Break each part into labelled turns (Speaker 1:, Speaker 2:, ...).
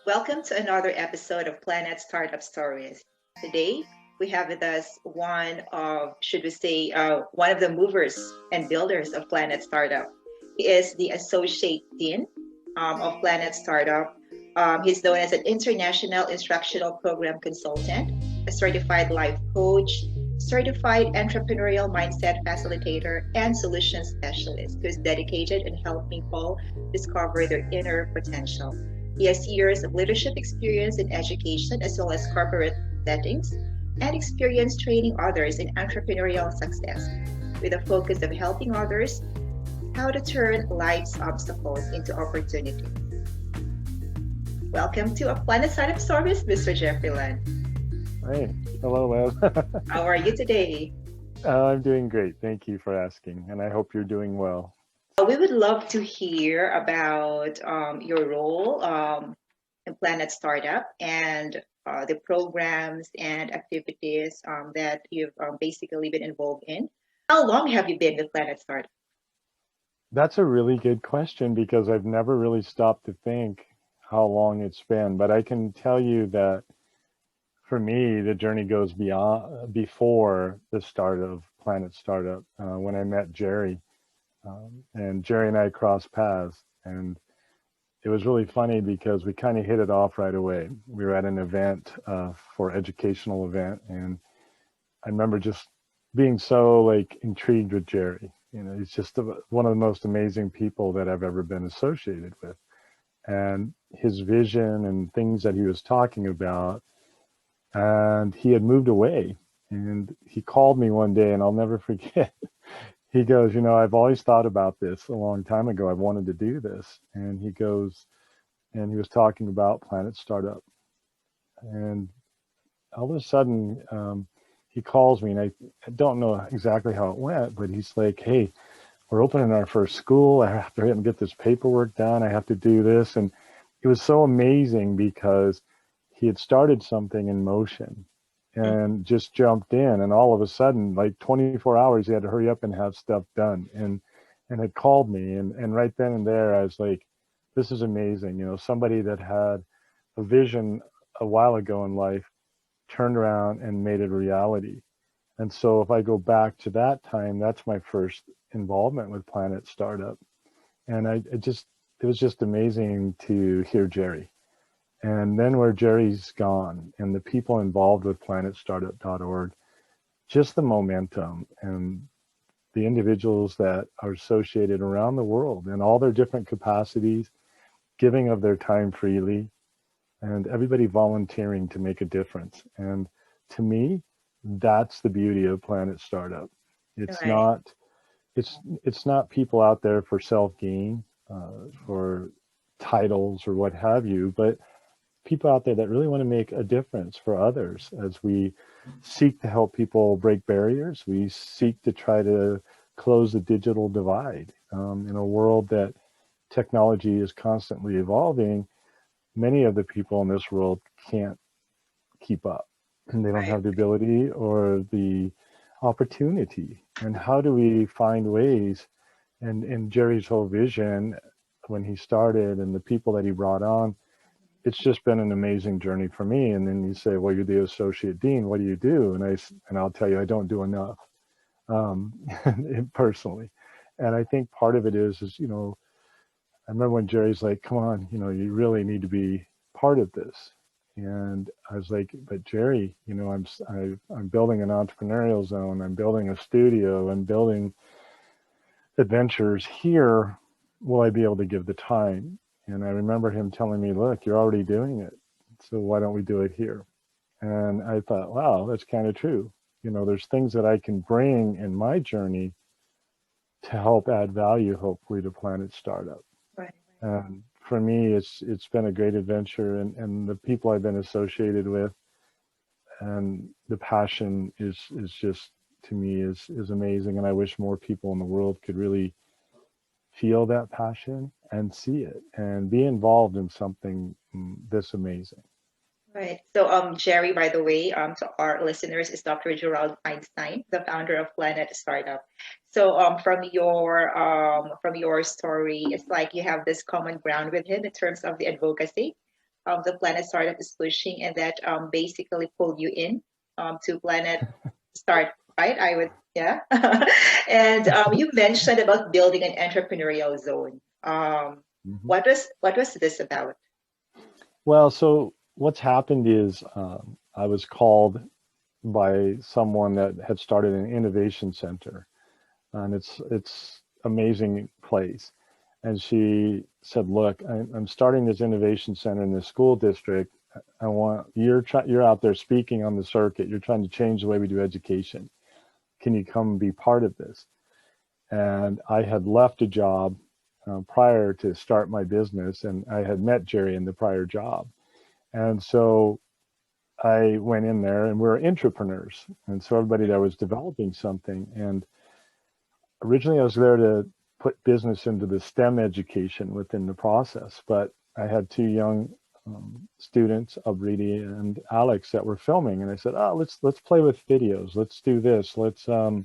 Speaker 1: Welcome to another episode of Planet Startup Stories. Today, we have with us one of the movers and builders of Planet Startup. He is the Associate Dean of Planet Startup. He's known as an international instructional program consultant, a certified life coach, certified entrepreneurial mindset facilitator, and solution specialist who's dedicated in helping people discover their inner potential. He has years of leadership experience in education as well as corporate settings and experience training others in entrepreneurial success with a focus of helping others how to turn life's obstacles into opportunities. Welcome to a Planet Startup Stories, Mr. Jeffrey Lund.
Speaker 2: Hey, hello, Web.
Speaker 1: How are you today?
Speaker 2: I'm doing great. Thank you for asking, and I hope you're doing well.
Speaker 1: We would love to hear about your role in Planet Startup and the programs and activities that you've basically been involved in. How long have you been with Planet Startup?
Speaker 2: That's a really good question because I've never really stopped to think how long it's been, but I can tell you that for me, the journey goes before the start of Planet Startup. When I met Jerry, and Jerry and I crossed paths, and it was really funny because we kind of hit it off right away. We were at an event for educational event, and I remember just being so intrigued with Jerry. He's just one of the most amazing people that I've ever been associated with, and his vision and things that he was talking about. And he had moved away, and he called me one day, and I'll never forget. He goes, I've always thought about this a long time ago. I've wanted to do this. And he goes, and he was talking about Planet Startup. And all of a sudden, he calls me, and I don't know exactly how it went, but he's like, hey, we're opening our first school. I have to get this paperwork done. I have to do this. And it was so amazing because he had started something in motion and just jumped in, and all of a sudden, like 24 hours, he had to hurry up and have stuff done, and had called me, and right then and there, I was like, this is amazing. Somebody that had a vision a while ago in life turned around and made it a reality. And so if I go back to that time, that's my first involvement with Planet Startup. And it was just amazing to hear Jerry. And then where Jerry's gone and the people involved with planetstartup.org, just the momentum and the individuals that are associated around the world in all their different capacities, giving of their time freely, and everybody volunteering to make a difference. And to me, that's the beauty of Planet Startup. It's
Speaker 1: Right.
Speaker 2: not people out there for self-gain, for titles or what have you, but people out there that really want to make a difference for others as we seek to help people break barriers. We seek to try to close the digital divide. In a world that technology is constantly evolving, many of the people in this world can't keep up, and they don't
Speaker 1: Right.
Speaker 2: have the ability or the opportunity. And how do we find ways? And Jerry's whole vision when he started and the people that he brought on, it's just been an amazing journey for me. And then you say, well, you're the associate dean. What do you do? And I'll tell you, I don't do enough, um, personally. And I think part of it is, I remember when Jerry's like, come on, you really need to be part of this. And I was like, but Jerry, I'm building an entrepreneurial zone. I'm building a studio. I'm building adventures here. Will I be able to give the time? And I remember him telling me, look, you're already doing it. So why don't we do it here? And I thought, wow, that's kind of true. There's things that I can bring in my journey to help add value, hopefully, to Planet Startup.
Speaker 1: Right.
Speaker 2: And for me, it's been a great adventure, and the people I've been associated with, and the passion is just, to me, is amazing. And I wish more people in the world could really feel that passion and see it and be involved in something this amazing.
Speaker 1: Right. So, Jerry, by the way, to our listeners, is Dr. Gerald Einstein, the founder of Planet Startup. So, from your story, it's like you have this common ground with him in terms of the advocacy. the Planet Startup is pushing, and that basically pulled you in to Planet Start, right? I would, yeah. And you mentioned about building an entrepreneurial zone.
Speaker 2: Mhm.
Speaker 1: What was this about?
Speaker 2: Well, so what's happened is I was called by someone that had started an innovation center, and it's amazing place. And she said, "Look, I'm starting this innovation center in this school district. I want you're out there speaking on the circuit. You're trying to change the way we do education. Can you come and be part of this?" And I had left a job prior to start my business, and I had met Jerry in the prior job. And so I went in there, and we're entrepreneurs. And so everybody there was developing something. And originally I was there to put business into the STEM education within the process, but I had two young students, Abriti and Alex, that were filming, and I said, "Oh, let's play with videos. Let's do this. Let's go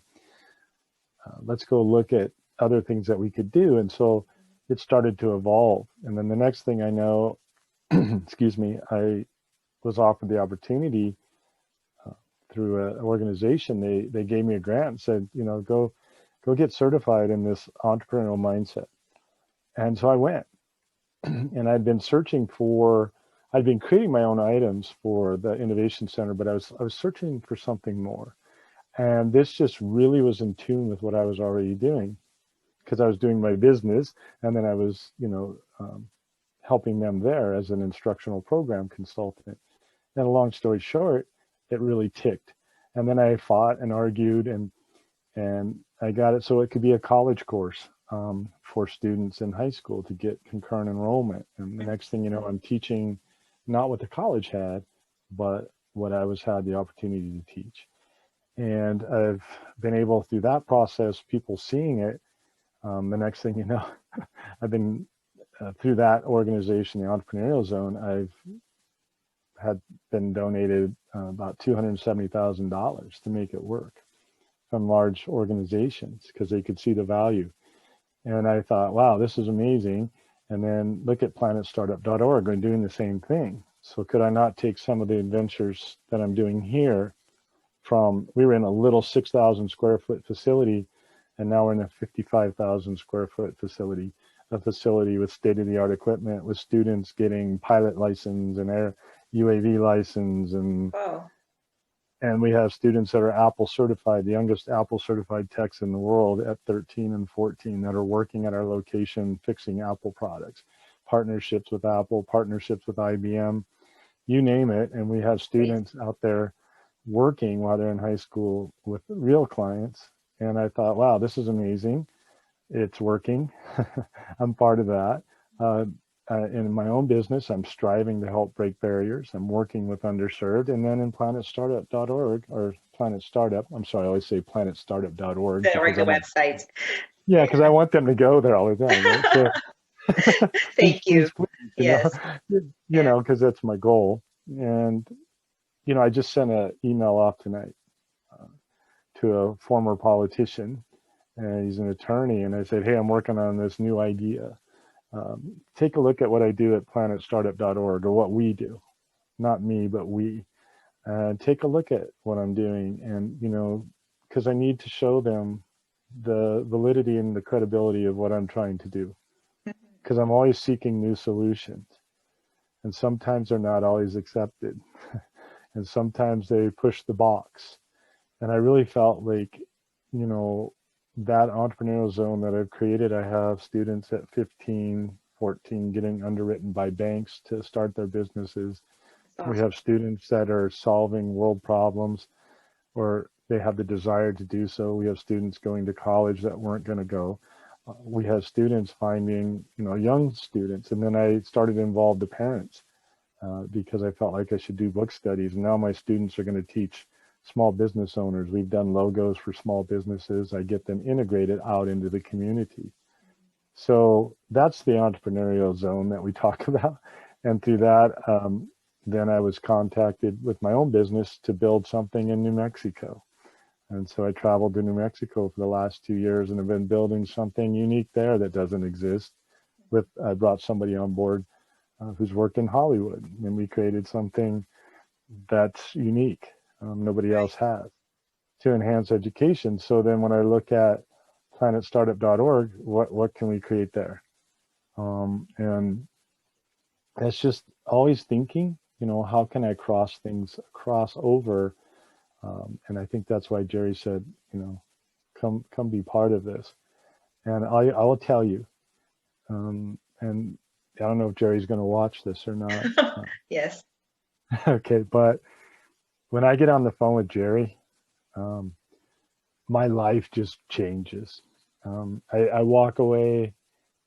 Speaker 2: look at other things that we could do." And so it started to evolve. And then the next thing I know, excuse me, I was offered the opportunity through an organization. They gave me a grant and said, go get certified in this entrepreneurial mindset. And so I went, and I'd been creating my own items for the innovation center, but I was searching for something more. And this just really was in tune with what I was already doing, because I was doing my business, and then I was, helping them there as an instructional program consultant. And a long story short, it really ticked. And then I fought and argued, and I got it so it could be a college course for students in high school to get concurrent enrollment. And the next thing you know, I'm teaching not what the college had, but what I had the opportunity to teach. And I've been able, through that process, people seeing it. The next thing you know, I've been through that organization, the Entrepreneurial Zone, I've had been donated about $270,000 to make it work from large organizations, because they could see the value. And I thought, wow, this is amazing. And then look at planetstartup.org and doing the same thing. So could I not take some of the adventures that I'm doing here we were in a little 6,000 square foot facility, and now we're in a 55,000 square foot facility, a facility with state-of-the-art equipment, with students getting pilot license and air UAV license,
Speaker 1: Oh,
Speaker 2: and we have students that are Apple certified, the youngest Apple certified techs in the world at 13 and 14 that are working at our location fixing Apple products, partnerships with Apple, partnerships with IBM, you name it. And we have
Speaker 1: great.
Speaker 2: students out there working while they're in high school with real clients. And I thought, wow, this is amazing. It's working. I'm part of that. In my own business, I'm striving to help break barriers. I'm working with underserved. And then in planetstartup.org, or Planet Startup, I'm sorry, I always say planetstartup.org
Speaker 1: Or
Speaker 2: because
Speaker 1: the website.
Speaker 2: yeah, because I
Speaker 1: Yeah.
Speaker 2: want them to go there all the time, right? So please,
Speaker 1: Thank you.
Speaker 2: please, please,
Speaker 1: Yes. Yeah.
Speaker 2: because that's my goal. And, I just sent an email off tonight to a former politician, and he's an attorney. And I said, hey, I'm working on this new idea. Take a look at what I do at planetstartup.org, or what we do, not me, but we. Take a look at what I'm doing, and because I need to show them the validity and the credibility of what I'm trying to do, because I'm always seeking new solutions, and sometimes they're not always accepted, and sometimes they push the box. And I really felt like, that entrepreneurial zone that I've created, I have students at 15, 14 getting underwritten by banks to start their businesses.
Speaker 1: That's
Speaker 2: We
Speaker 1: awesome.
Speaker 2: have students that are solving world problems, or they have the desire to do so. We have students going to college that weren't going to go. We have students finding, young students. And then I started to involve the parents because I felt like I should do book studies. And now my students are going to teach small business owners. We've done logos for small businesses. I get them integrated out into the community. So that's the entrepreneurial zone that we talk about. And through that, then I was contacted with my own business to build something in New Mexico. And so I traveled to New Mexico for the last 2 years, and have been building something unique there that doesn't exist. I brought somebody on board who's worked in Hollywood, and we created something that's unique, nobody
Speaker 1: Right.
Speaker 2: else has, to enhance education. So then when I look at planetstartup.org, what can we create there? And that's just always thinking, how can I cross over? And I think that's why Jerry said, come be part of this. And I will tell you, and I don't know if Jerry's going to watch this or not.
Speaker 1: Yes.
Speaker 2: Okay, but when I get on the phone with Jerry, um, my life just changes. I walk away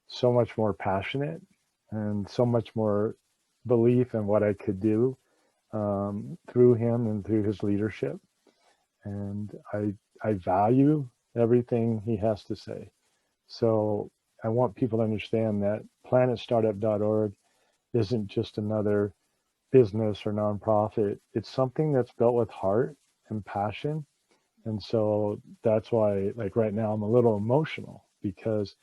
Speaker 2: so much more passionate and so much more belief in what I could do through him and through his leadership. And I value everything he has to say. So I want people to understand that planetstartup.org isn't just another business or nonprofit. It's something that's built with heart and passion. And so that's why, like right now, I'm a little emotional because,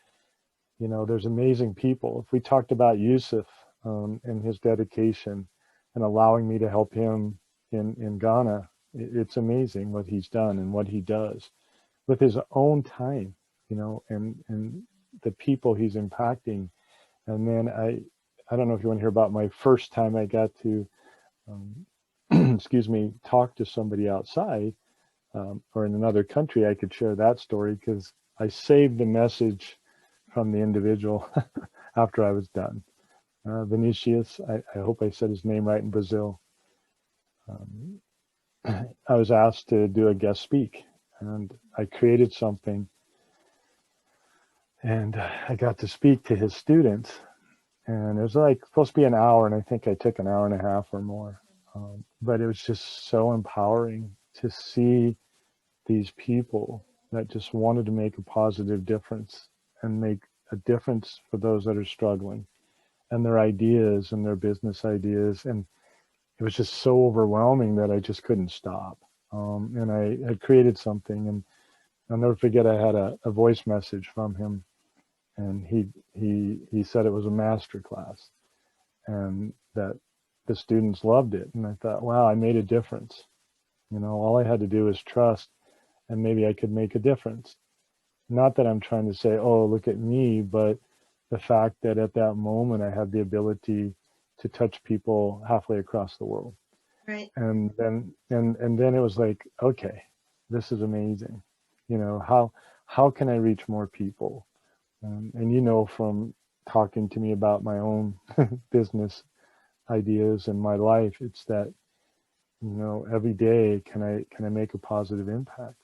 Speaker 2: there's amazing people. If we talked about Yusuf and his dedication and allowing me to help him in Ghana, it's amazing what he's done and what he does with his own time, and the people he's impacting. And then I don't know if you want to hear about my first time I got to, excuse me, talk to somebody outside or in another country. I could share that story because I saved the message from the individual after I was done. Vinicius, I hope I said his name right, in Brazil. Um, I was asked to do a guest speak, and I created something, and I got to speak to his students, and it was like supposed to be an hour, and I think I took an hour and a half or more. But it was just so empowering to see these people that just wanted to make a positive difference and make a difference for those that are struggling, and their ideas and their business ideas. And it was just so overwhelming that I just couldn't stop. And I had created something, and I'll never forget, I had a voice message from him, and he said it was a master class and that the students loved it. And I thought, wow, I made a difference. All I had to do was trust, and maybe I could make a difference. Not that I'm trying to say, oh, look at me, but the fact that at that moment I had the ability to touch people halfway across the world.
Speaker 1: Right.
Speaker 2: And then it was like, okay, this is amazing. How can I reach more people? And from talking to me about my own business ideas and my life, it's that, every day can I make a positive impact?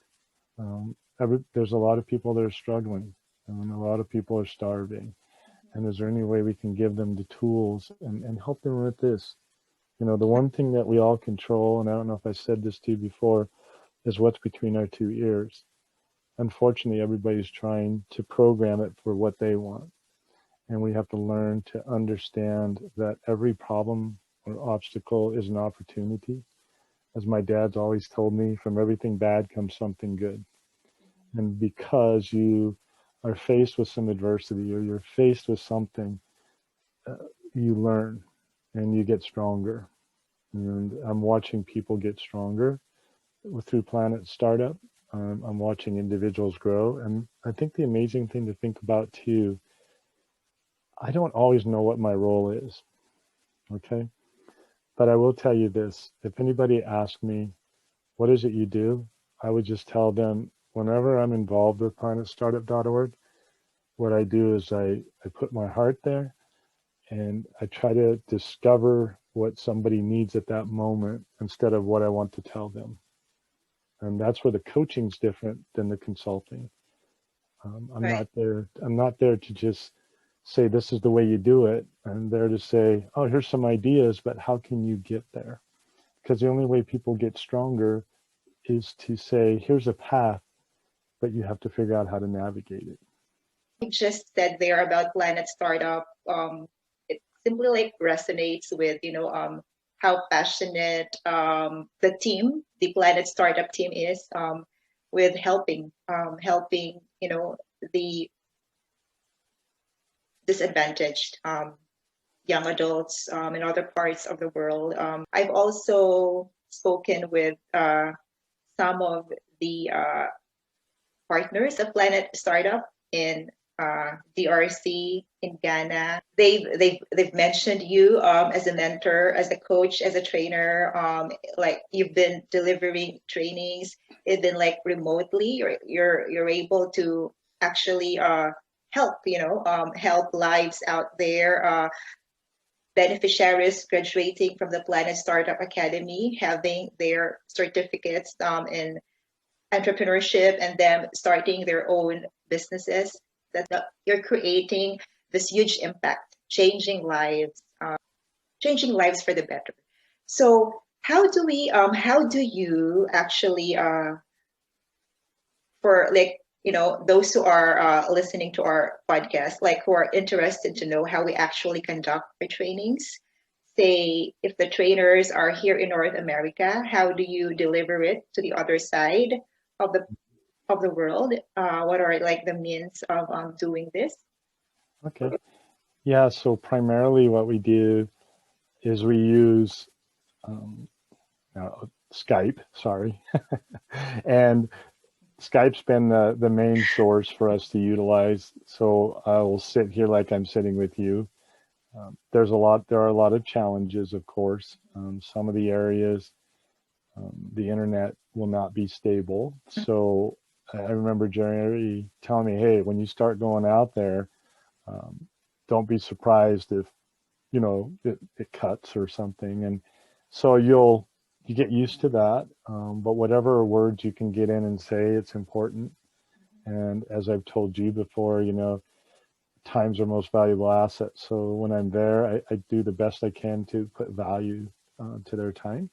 Speaker 2: There's a lot of people that are struggling, and a lot of people are starving. And is there any way we can give them the tools and help them with this? The one thing that we all control, and I don't know if I said this to you before, is what's between our two ears. Unfortunately, everybody's trying to program it for what they want. And we have to learn to understand that every problem or obstacle is an opportunity. As my dad's always told me, from everything bad comes something good. And because you are faced with some adversity or you're faced with something, you learn and you get stronger. And I'm watching people get stronger through Planet Startup. I'm watching individuals grow. And I think the amazing thing to think about too, I don't always know what my role is. Okay. But I will tell you this, if anybody asks me, what is it you do? I would just tell them, whenever I'm involved with planetstartup.org, what I do is I put my heart there, and I try to discover what somebody needs at that moment instead of what I want to tell them. And that's where the coaching's different than the consulting. I'm
Speaker 1: Right.
Speaker 2: not there. I'm not there to just say this is the way you do it. I'm there to say, oh, here's some ideas, but how can you get there? Because the only way people get stronger is to say, here's a path, but you have to figure out how to navigate it.
Speaker 1: You just said there about Planet Startup. It simply like resonates with, how passionate the team, the Planet Startup team is with helping, the disadvantaged. young adults in other parts of the world. I've also spoken with some of the partners of Planet Startup in DRC, in Ghana. They've mentioned you as a mentor, as a coach, as a trainer. Like you've been delivering trainings, even like remotely. You're able to actually help, help lives out there. Beneficiaries graduating from the Planet Startup Academy, having their certificates in entrepreneurship and them starting their own businesses, that you're creating this huge impact, changing lives for the better. So how do you actually for like those who are listening to our podcast, like who are interested to know how we actually conduct our trainings, say if the trainers are here in North America, how do you deliver it to the other side of the world? What are like the means of doing this?
Speaker 2: Okay. Yeah, so primarily what we do is we use Skype, sorry. And Skype's been the main source for us to utilize. So I will sit here like I'm sitting with you. There are a lot of challenges, of course. Some of the areas, the internet will not be stable. So I remember Jerry telling me, hey, when you start going out there, don't be surprised if, it cuts or something. And so you get used to that. But whatever words you can get in and say, it's important. And as I've told you before, time's our most valuable asset. So when I'm there, I do the best I can to put value to their time.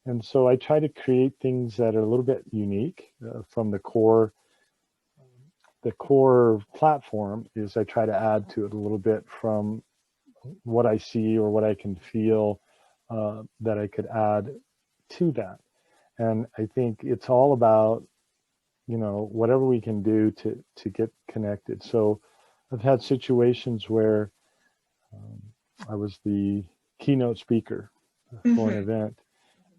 Speaker 2: And so I try to create things that are a little bit unique from the core. The core platform is I try to add to it a little bit from what I see or what I can feel that I could add to that. And I think it's all about, whatever we can do to get connected. So I've had situations where I was the keynote speaker for an event,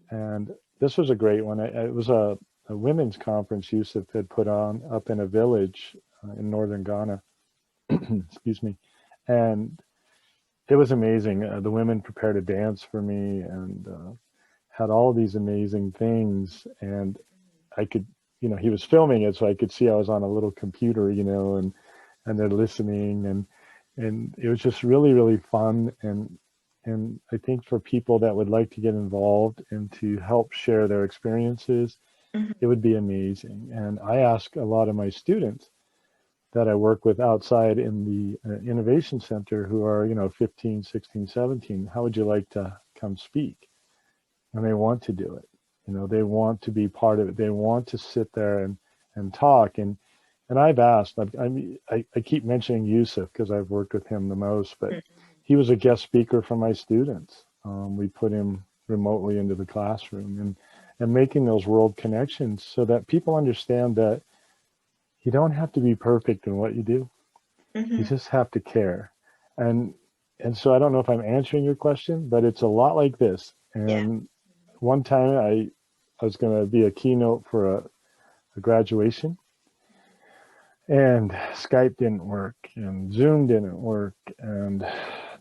Speaker 2: and this was a great one. It was a women's conference Yusuf had put on up in a village in northern Ghana. Excuse me. And it was amazing. The women prepared a dance for me and had all these amazing things. And I could, he was filming it, so I could see I was on a little computer, and they're listening, and it was just really, really fun. And I think for people that would like to get involved and to help share their experiences, it would be amazing. And I ask a lot of my students that I work with outside in the innovation center who are, 15, 16, 17, how would you like to come speak? And they want to do it. They want to be part of it. They want to sit there and talk. And I've asked, I keep mentioning Yusuf because I've worked with him the most, but he was a guest speaker for my students. We put him remotely into the classroom and making those world connections so that people understand that you don't have to be perfect in what you do. You just have to care. And so I don't know if I'm answering your question, but it's a lot like this. And one time I was going to be a keynote for a graduation, and Skype didn't work, and Zoom didn't work, and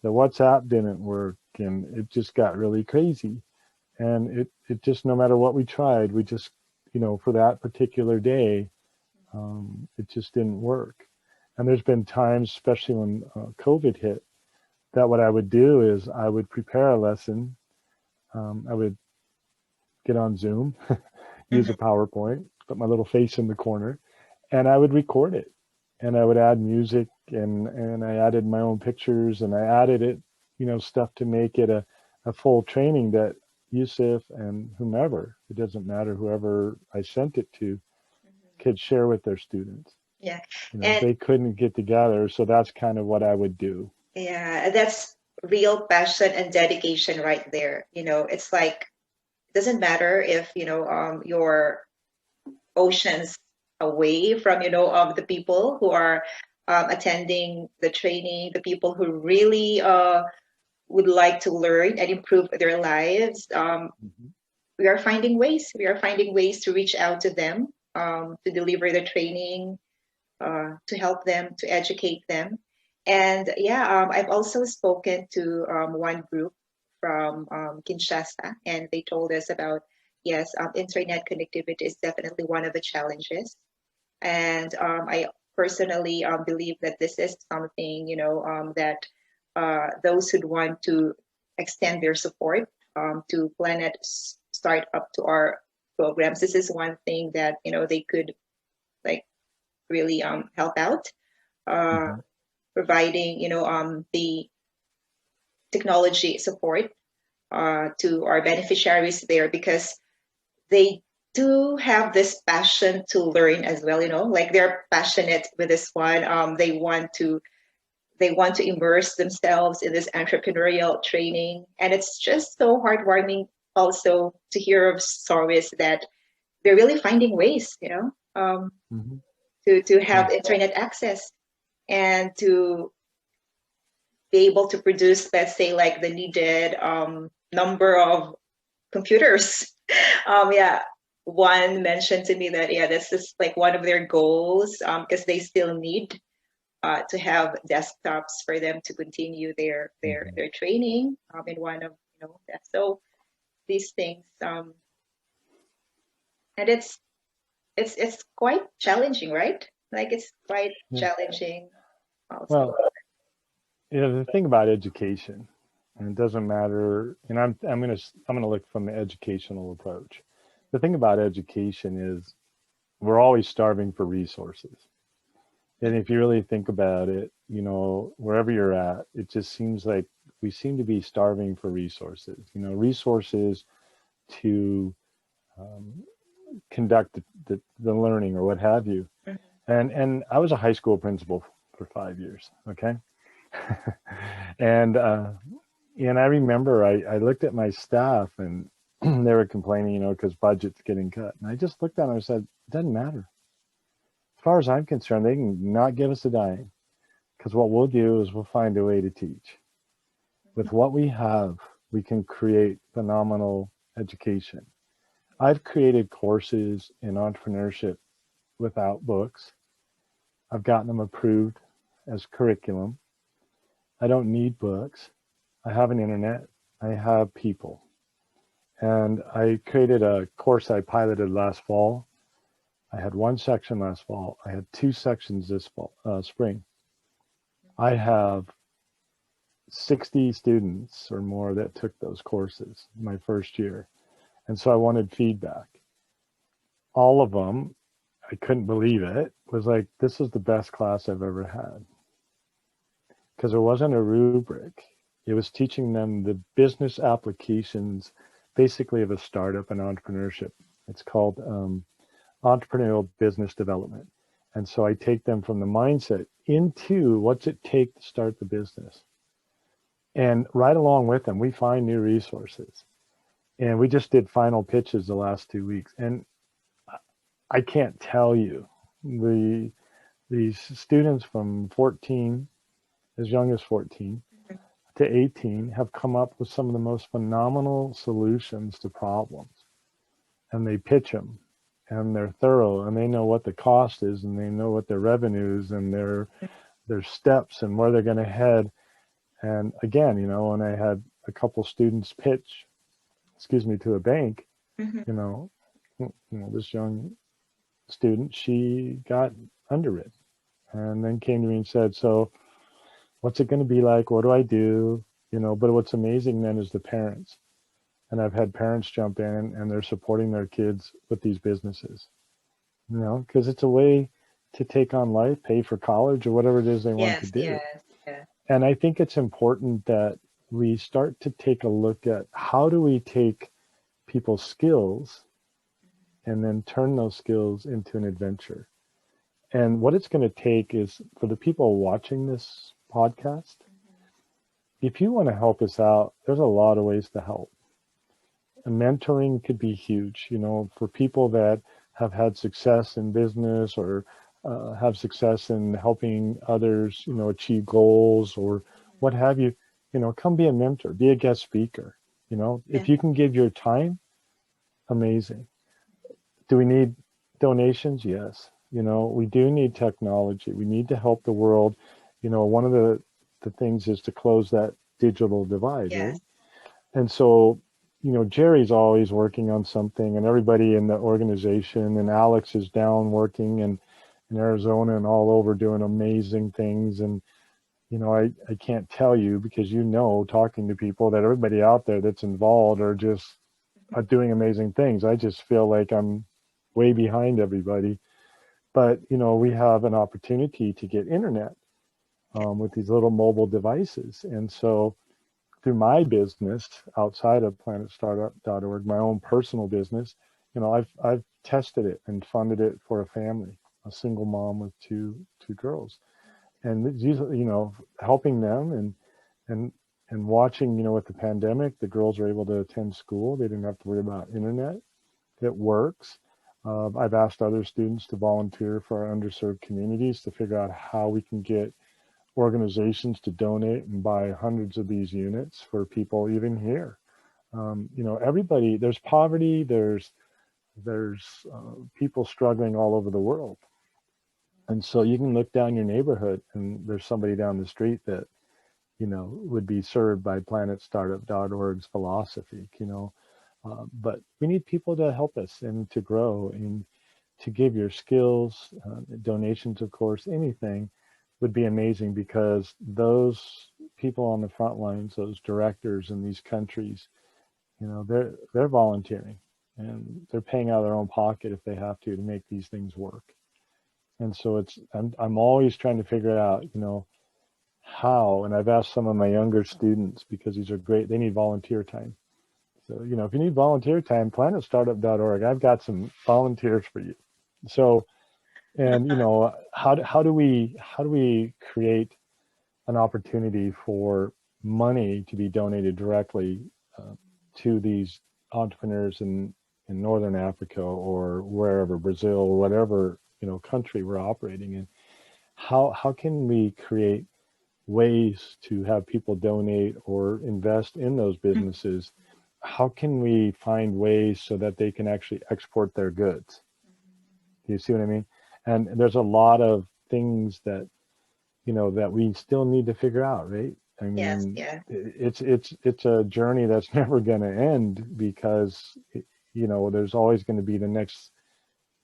Speaker 2: the WhatsApp didn't work, and it just got really crazy. And it just, no matter what we tried, we just, for that particular day, it just didn't work. And there's been times, especially when COVID hit, that what I would do is I would prepare a lesson. I would get on Zoom, use a PowerPoint, put my little face in the corner, and I would record it. And I would add music, and I added my own pictures, and I added it, stuff to make it a full training that Yusuf and whomever, it doesn't matter, whoever I sent it to, could share with their students.
Speaker 1: Yeah.
Speaker 2: And they couldn't get together, so that's kind of what I would do.
Speaker 1: Yeah, that's real passion and dedication right there. It's like it doesn't matter if your oceans away from the people who are attending the training, the people who really would like to learn and improve their lives,
Speaker 2: Mhm.
Speaker 1: we are finding ways. We are finding ways to reach out to them, to deliver the training, to help them, to educate them. And yeah, I've also spoken to one group from Kinshasa, and they told us about, yes, internet connectivity is definitely one of the challenges. And I personally believe that this is something, that those who want to extend their support to Planet Startup, to our programs, this is one thing that, they could like really help out, uh,
Speaker 2: Mhm.
Speaker 1: providing, the technology support to our beneficiaries there, because they do have this passion to learn as well, like they're passionate with this one. They want to immerse themselves in this entrepreneurial training, and it's just so heartwarming also to hear of stories that they're really finding ways,
Speaker 2: Mhm.
Speaker 1: to have
Speaker 2: Yeah.
Speaker 1: internet access and to be able to produce, let's say, like the needed number of computers. Yeah, one mentioned to me that, yeah, this is like one of their goals, because they still need to have desktops for them to continue their their
Speaker 2: Mhm.
Speaker 1: their training in one of, that. So these things, and it's quite challenging, right? Like it's quite
Speaker 2: Yeah.
Speaker 1: challenging also.
Speaker 2: Well, the thing about education, and it doesn't matter, and I'm gonna look from the educational approach. The thing about education is we're always starving for resources. And if you really think about it, wherever you're at, it just seems like we seem to be starving for resources, resources to um, conduct the learning or what have you.
Speaker 1: Mhm.
Speaker 2: And I was a high school principal for 5 years. Okay. and and I remember I looked at my staff and they were complaining, because budget's getting cut. And I just looked at them and I said, it doesn't matter. As far as I'm concerned, they can not give us a dime, because what we'll do is we'll find a way to teach. With what we have, we can create phenomenal education. I've created courses in entrepreneurship without books. I've gotten them approved as curriculum. I don't need books. I have an internet. I have people. And I created a course I piloted last fall. I had one section last fall. I had two sections this fall, spring. I have 60 students or more that took those courses my first year. And so I wanted feedback. All of them, I couldn't believe it, was like, this is the best class I've ever had. Because it wasn't a rubric. It was teaching them the business applications, basically, of a startup and entrepreneurship. It's called entrepreneurial business development. And so I take them from the mindset into what's it take to start the business. And right along with them, we find new resources. And we just did final pitches the last 2 weeks. And I can't tell you, these students from 14, as young as 14, to 18 have come up with some of the most phenomenal solutions to problems. And they pitch them and they're thorough and they know what the cost is and they know what their revenues and their steps and where they're going to head. And again, when I had a couple students pitch, to a bank,
Speaker 1: Mhm.
Speaker 2: you know, this young student, she got underwritten and then came to me and said, so what's it going to be like? What do I do? But what's amazing then is the parents. And I've had parents jump in and they're supporting their kids with these businesses, because it's a way to take on life, pay for college or whatever it is they want to
Speaker 1: Yes,
Speaker 2: do.
Speaker 1: yes, yeah.
Speaker 2: And I think it's important that we start to take a look at how do we take people's skills and then turn those skills into an adventure. And what it's going to take is for the people watching this podcast, if you want to help us out, there's a lot of ways to help. And mentoring could be huge, for people that have had success in business or have success in helping others, achieve goals or what have you. come be a mentor, be a guest speaker.
Speaker 1: Yeah.
Speaker 2: If you can give your time, amazing. Do we need donations? Yes. We do need technology. We need to help the world. One of the things is to close that digital divide,
Speaker 1: Yes.
Speaker 2: right? And so, Jerry's always working on something, and everybody in the organization, and Alex is down working in Arizona and all over doing amazing things. And, I can't tell you because, talking to people, that everybody out there that's involved are just are doing amazing things. I just feel like I'm way behind everybody. But, we have an opportunity to get internet with these little mobile devices. And so, through my business outside of planetstartup.org, my own personal business, I've tested it and funded it for a family, a single mom with two girls, and these, helping them and and watching, with the pandemic, the girls are able to attend school. They didn't have to worry about internet. It works. I've asked other students to volunteer for our underserved communities to figure out how we can get organizations to donate and buy hundreds of these units for people even here. Everybody, there's poverty, there's people struggling all over the world. And so you can look down your neighborhood and there's somebody down the street that, would be served by planetstartup.org's philosophy, but we need people to help us and to grow and to give your skills, donations, of course, anything would be amazing, because those people on the front lines, those directors in these countries, they're volunteering and they're paying out of their own pocket if they have to make these things work. And so I'm always trying to figure out, how, and I've asked some of my younger students, because these are great, they need volunteer time. So, if you need volunteer time, planetstartup.org, I've got some volunteers for you. So, and how do we create an opportunity for money to be donated directly to these entrepreneurs in Northern Africa or wherever, Brazil or whatever country we're operating in? How can we create ways to have people donate or invest in those businesses? How can we find ways so that they can actually export their goods? Do you see what I mean? And there's a lot of things that that we still need to figure out, right? I
Speaker 1: Yes.
Speaker 2: mean,
Speaker 1: Yeah.
Speaker 2: it's a journey that's never going to end, because there's always going to be the next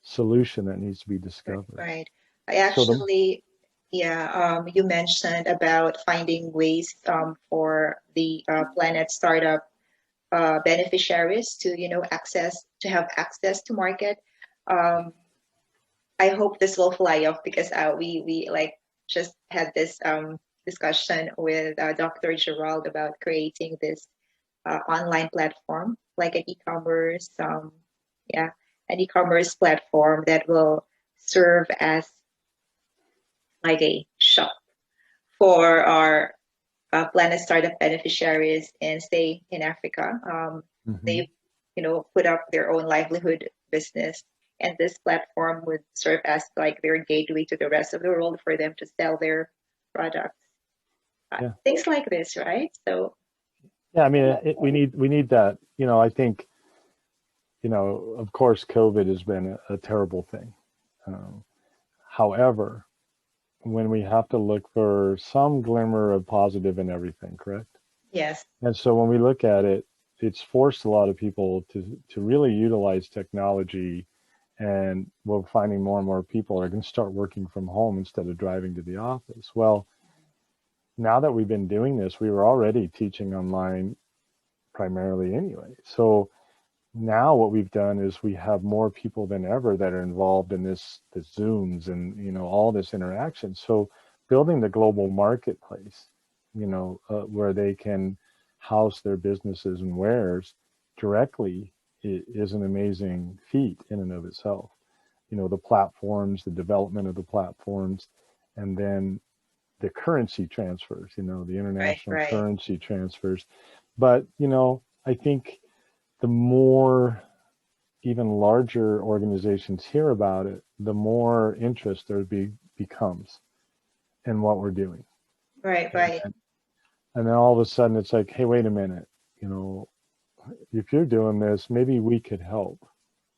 Speaker 2: solution that needs to be discovered.
Speaker 1: Right. I
Speaker 2: So the
Speaker 1: actually, yeah, you mentioned about finding ways for the Planet Startup beneficiaries to, have access to market. Um, I hope this will fly off because we like just had this discussion with Dr. Gerald about creating this online platform, like an e-commerce, yeah, an e-commerce platform that will serve as like a shop for our Planet Startup beneficiaries and stay in Africa.
Speaker 2: Mhm.
Speaker 1: They, put up their own livelihood business, and this platform would serve as like their gateway to the rest of the world for them to sell their products.
Speaker 2: Yeah,
Speaker 1: Things like this, right? So,
Speaker 2: yeah. I mean, we need that. I think of course, COVID has been a terrible thing. Um, However, when we have to look for some glimmer of positive in everything, correct?
Speaker 1: yes,
Speaker 2: And so when we look at it, it's forced a lot of people to really utilize technology, and we're finding more and more people are going to start working from home instead of driving to the office. Well, now that we've been doing this, we were already teaching online primarily anyway. So now what we've done is we have more people than ever that are involved in the Zooms and all this interaction. So building the global marketplace, where they can house their businesses and wares directly is an amazing feat in and of itself. The platforms, the development of the platforms, and then the currency transfers, the
Speaker 1: right,
Speaker 2: international
Speaker 1: right,
Speaker 2: currency transfers. But, I think the more even larger organizations hear about it, the more interest becomes in what we're doing.
Speaker 1: right, right.
Speaker 2: And then all of a sudden it's like, hey, wait a minute, you know, if you're doing this, maybe we could help.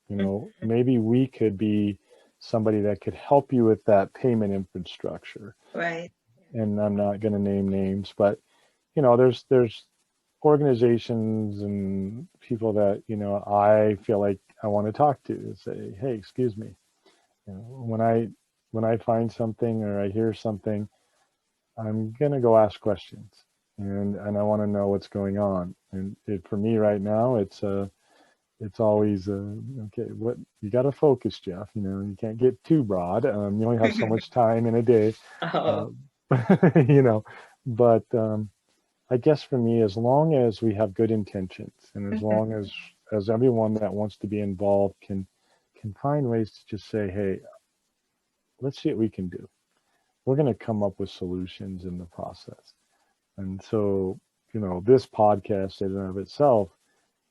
Speaker 2: You know, maybe we could be somebody that could help you with that payment infrastructure.
Speaker 1: Right.
Speaker 2: And I'm not going to name names, but you know, there's organizations and people that, you know, I feel like I want to talk to and say, hey, excuse me, you know, when I find something or I hear something, I'm gonna go ask questions, and I want to know what's going on. And for me right now, it's always okay. What you got to focus, Jeff. You know, you can't get too broad. You only have so much time in a day, uh,
Speaker 1: Oh.
Speaker 2: you know. But I guess for me, as long as we have good intentions, and as long as everyone that wants to be involved can find ways to just say, hey, let's see what we can do. We're going to come up with solutions in the process. And so, you know, this podcast in and of itself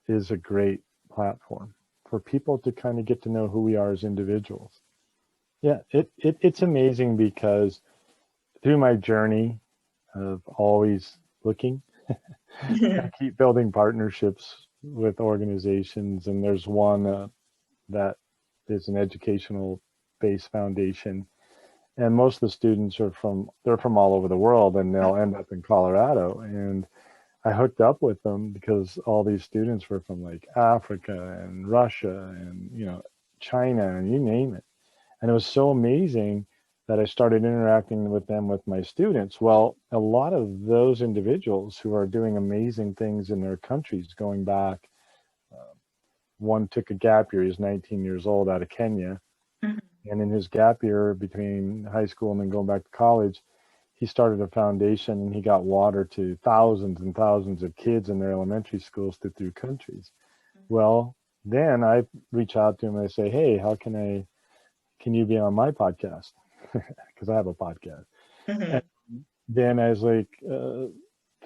Speaker 2: is a great platform for people to kind of get to know who we are as individuals. Yeah, it's amazing because through my journey of always looking, I keep building partnerships with organizations, and there's one that is an educational based foundation, and most of the students they're from all over the world, and they'll end up in Colorado. And I hooked up with them because all these students were from like Africa and Russia and, you know, China and you name it. And it was so amazing that I started interacting with them with my students. Well, a lot of those individuals who are doing amazing things in their countries going back, uh, one took a gap year. He's 19 years old out of Kenya. And in his gap year between high school and then going back to college, he started a foundation and he got water to thousands and thousands of kids in their elementary schools through countries. Well, then I reach out to him and I say, hey, can you be on my podcast? Because I have a podcast. And then I was like,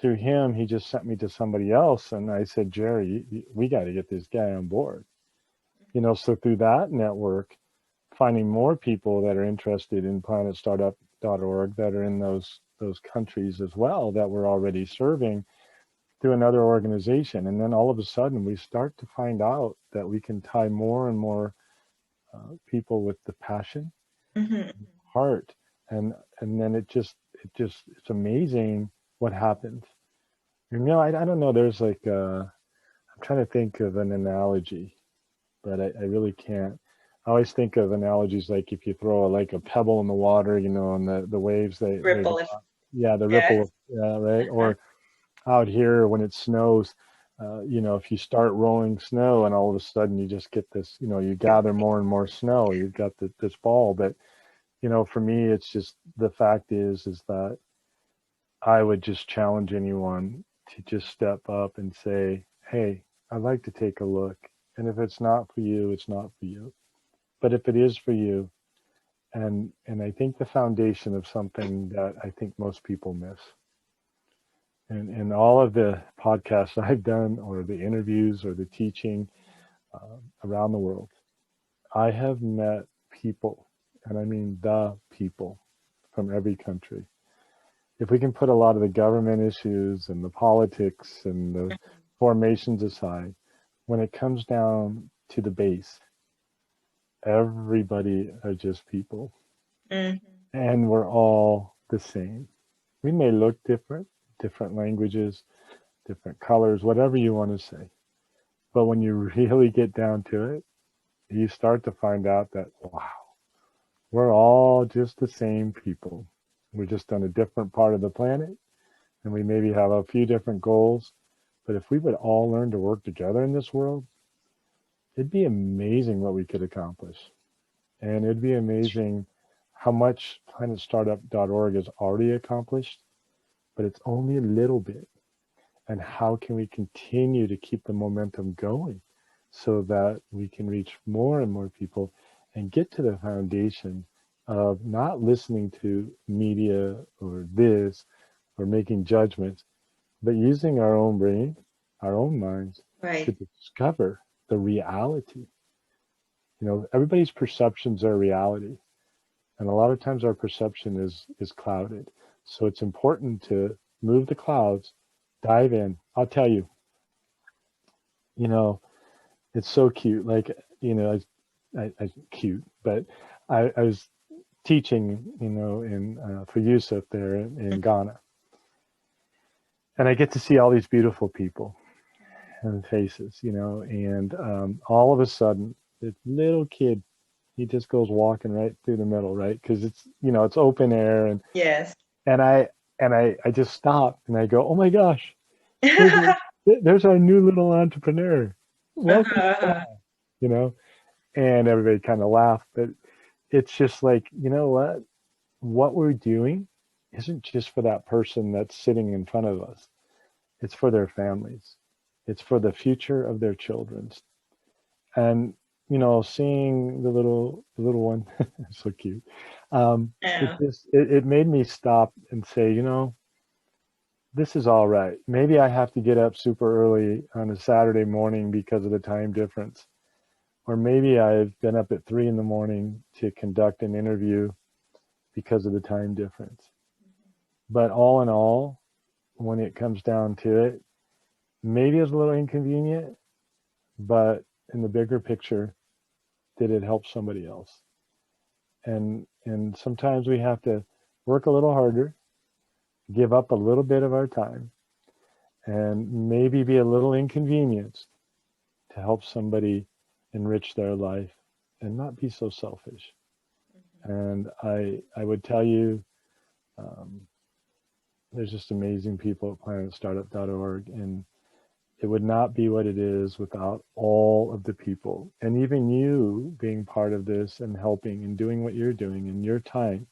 Speaker 2: through him, he just sent me to somebody else. And I said, Jerry, we got to get this guy on board. You know, so through that network, finding more people that are interested in planetstartup.org that are in those countries as well that we're already serving through another organization. And then all of a sudden we start to find out that we can tie more and more people with the passion, heart, and then it's amazing what happens. You know, I don't know. There's like I'm trying to think of an analogy, but I really can't. I always think of analogies like if you throw like a pebble in the water, you know, and the waves they go
Speaker 1: Ripple effect.
Speaker 2: up. Yeah, the
Speaker 1: Yes.
Speaker 2: ripple, right? Or out here when it snows, you know, if you start rolling snow and all of a sudden you just get this, you know, you gather more and more snow, you've got this ball. But you know, for me, it's just the fact is that I would just challenge anyone to just step up and say, hey, I'd like to take a look. And if it's not for you, it's not for you. But if it is for you, and I think the foundation of something that I think most people miss, and all of the podcasts I've done, or the interviews, or the teaching around the world, I have met people, and I mean the people from every country. If we can put a lot of the government issues and the politics and the formations aside, when it comes down to the base, everybody are just people, and we're all the same. We may look different, different languages, different colors, whatever you want to say. But when you really get down to it, you start to find out that, wow, we're all just the same people. We're just on a different part of the planet, and we maybe have a few different goals. But if we would all learn to work together in this world, it'd be amazing what we could accomplish. And it'd be amazing how much planetstartup.org has already accomplished, but it's only a little bit. And how can we continue to keep the momentum going so that we can reach more and more people and get to the foundation of not listening to media or this or making judgments, but using our own brain, our own minds to
Speaker 1: Right.
Speaker 2: discover the reality. You know, everybody's perceptions are reality. And a lot of times our perception is clouded. So it's important to move the clouds, dive in. I'll tell you, you know, it's so cute. Like, you know, I cute, but I was teaching, you know, in for Yusuf there in Ghana, and I get to see all these beautiful people and faces, you know, and all of a sudden, this little kid, he just goes walking right through the middle, right? Because it's, you know, it's open air,
Speaker 1: Yes.
Speaker 2: and I just stop and I go, oh my gosh, there's there's our new little entrepreneur. Welcome,
Speaker 1: Uh-huh.
Speaker 2: you know, and everybody kind of laughed, but it's just like, you know what we're doing isn't just for that person that's sitting in front of us. It's for their families. It's for the future of their children. And you know, seeing the little one, so cute. It
Speaker 1: Yeah.
Speaker 2: just it made me stop and say, you know, this is all right. Maybe I have to get up super early on a Saturday morning because of the time difference. Or maybe I've been up at 3 in the morning to conduct an interview because of the time difference. But all in all, when it comes down to it, maybe it's a little inconvenient, but in the bigger picture, did it help somebody else? And sometimes we have to work a little harder, give up a little bit of our time, and maybe be a little inconvenienced to help somebody enrich their life and not be so selfish. And I would tell you, um, there's just amazing people at planetstartup.org, and it would not be what it is without all of the people, and even you being part of this and helping and doing what you're doing in your time,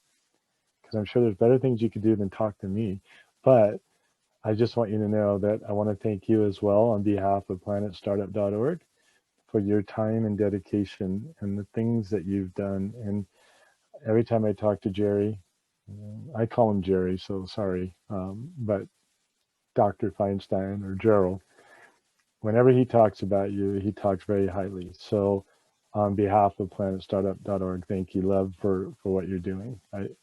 Speaker 2: because I'm sure there's better things you could do than talk to me. But I just want you to know that I want to thank you as well on behalf of planetstartup.org for your time and dedication and the things that you've done. And every time I talk to Jerry, I call him Jerry, so sorry, but Dr. Feinstein or Gerald, whenever he talks about you, he talks very highly. So on behalf of planetstartup.org, thank you, love, for what you're doing.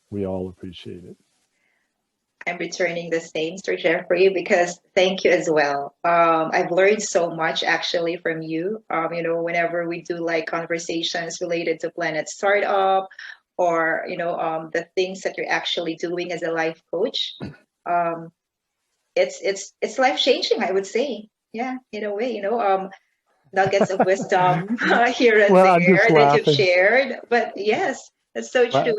Speaker 2: We all appreciate it.
Speaker 1: I'm returning the same, Sir Jeffrey, because thank you as well. I've learned so much actually from you. Whenever we do like conversations related to Planet Startup, or the things that you're actually doing as a life coach, um, it's life changing, I would say. Yeah, in a way, nuggets of wisdom here and
Speaker 2: Well, I'm just
Speaker 1: there that you've
Speaker 2: laughing.
Speaker 1: shared. But yes, that's so true.
Speaker 2: Well,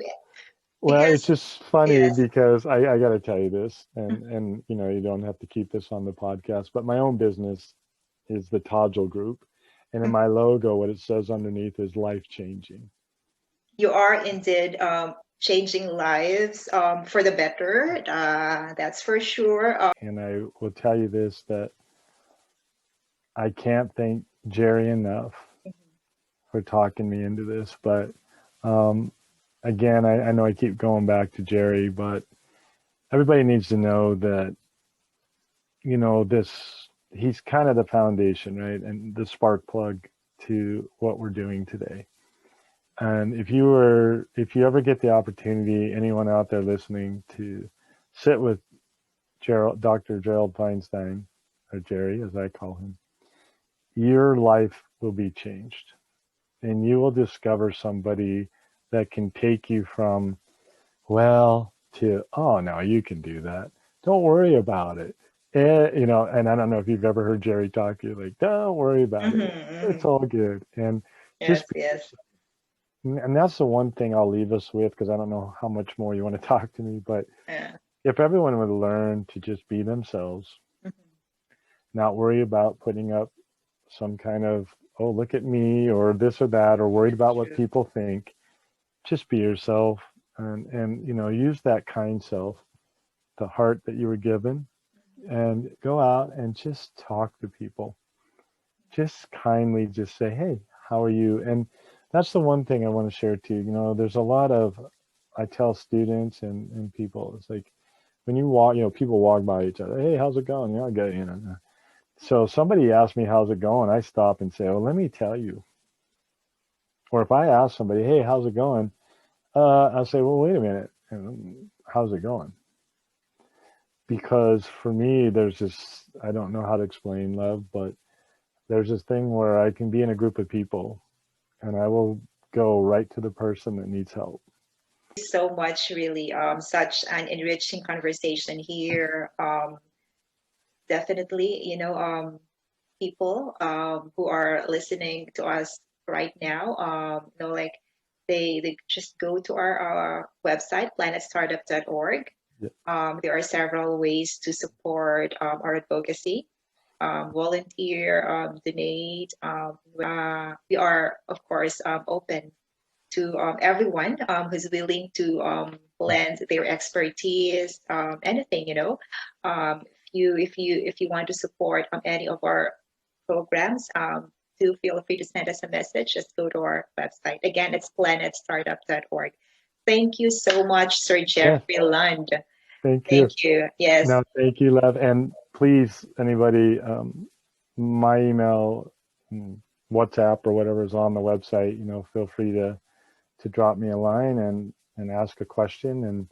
Speaker 2: well, it's
Speaker 1: Because
Speaker 2: just funny
Speaker 1: yes,
Speaker 2: because I got to tell you this, and you know, you don't have to keep this on the podcast, but my own business is the Toggle Group, and in my logo, what it says underneath is life changing.
Speaker 1: you are indeed changing lives for the better. That's for sure.
Speaker 2: And I will tell you this, that I can't thank Jerry enough for talking me into this. But um, again, I know I keep going back to Jerry, but everybody needs to know that, you know, he's kind of the foundation, right? And the spark plug to what we're doing today. And if you ever get the opportunity, anyone out there listening, to sit with Dr. Gerald Feinstein, or Jerry, as I call him, your life will be changed, and you will discover somebody that can take you from, well, to, oh, no, you can do that. Don't worry about it. You know, and I don't know if you've ever heard Jerry talk to you, like, don't worry about
Speaker 1: Mhm,
Speaker 2: it. It's
Speaker 1: mhm.
Speaker 2: all good. And
Speaker 1: Yes,
Speaker 2: just be
Speaker 1: yes.
Speaker 2: yourself. And that's the one thing I'll leave us with, because I don't know how much more you want to talk to me, but
Speaker 1: Yeah.
Speaker 2: if everyone would learn to just be themselves,
Speaker 1: Mhm.
Speaker 2: not worry about putting up some kind of, oh, look at me, or this or that, or worried
Speaker 1: That's
Speaker 2: about what
Speaker 1: true.
Speaker 2: people think, just be yourself, and you know, use that kind self, the heart that you were given, and go out and just talk to people. Just kindly just say, hey, how are you? And that's the one thing I want to share too. You know, there's a lot of, I tell students and people, it's like when you walk, you know, people walk by each other, hey, how's it going? Yeah, I get, you know. So somebody asks me, how's it going? I stop and say, well, let me tell you. Or if I ask somebody, hey, how's it going? I'll say, well, wait a minute. How's it going? because for me, there's this, I don't know how to explain love, but there's this thing where I can be in a group of people and I will go right to the person that needs help.
Speaker 1: So much, really. Such an enriching conversation here. Definitely, people who are listening to us right now, like they just go to our website, planetstartup.org.
Speaker 2: Yeah.
Speaker 1: There are several ways to support our advocacy. Volunteer, donate. We are, of course, open to everyone who's willing to lend their expertise, anything, if you want to support any of our programs, do feel free to send us a message. Just go to our website. Again, it's planetstartup.org. Thank you so much, Sir
Speaker 2: Yes,
Speaker 1: Jeffrey Lund.
Speaker 2: thank you.
Speaker 1: Thank you. Yes.
Speaker 2: No, thank you, Lev. And please, anybody, my email, WhatsApp, or whatever is on the website, feel free to drop me a line and ask a question. And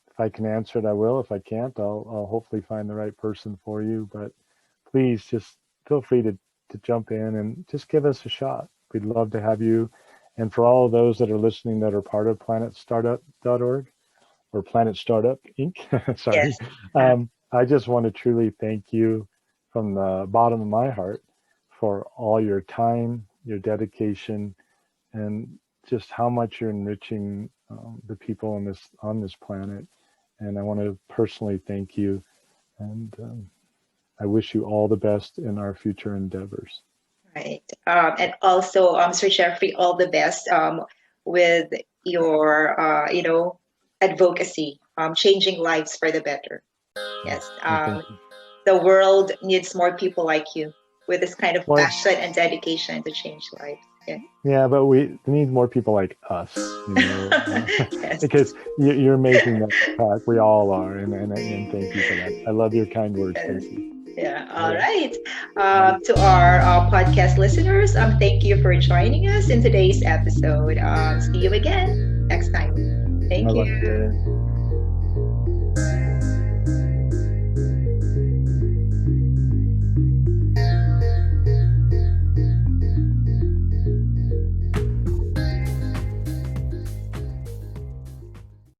Speaker 2: if I can answer it, I will. If I can't, I'll hopefully find the right person for you. But please just feel free to jump in and just give us a shot. We'd love to have you. And for all of those that are listening that are part of planetstartup.org or Planet Startup Inc. Sorry.
Speaker 1: Yes.
Speaker 2: I just want to truly thank you from the bottom of my heart for all your time, your dedication, and just how much you're enriching the people on this planet. And I want to personally thank you. And I wish you all the best in our future endeavors.
Speaker 1: Right. And also, Sir Jeffrey, all the best with your, advocacy, changing lives for the better. Yes. The world needs more people like you with this kind of passion and dedication to change lives. Yeah.
Speaker 2: Yeah, but we need more people like us,
Speaker 1: Yes.
Speaker 2: because you're making that impact. We all are, and thank you for that. I love your kind words. Thank you.
Speaker 1: Yeah. All right. To our podcast listeners, thank you for joining us in today's episode. See you again next time. Thank
Speaker 2: Bye-bye.
Speaker 1: you.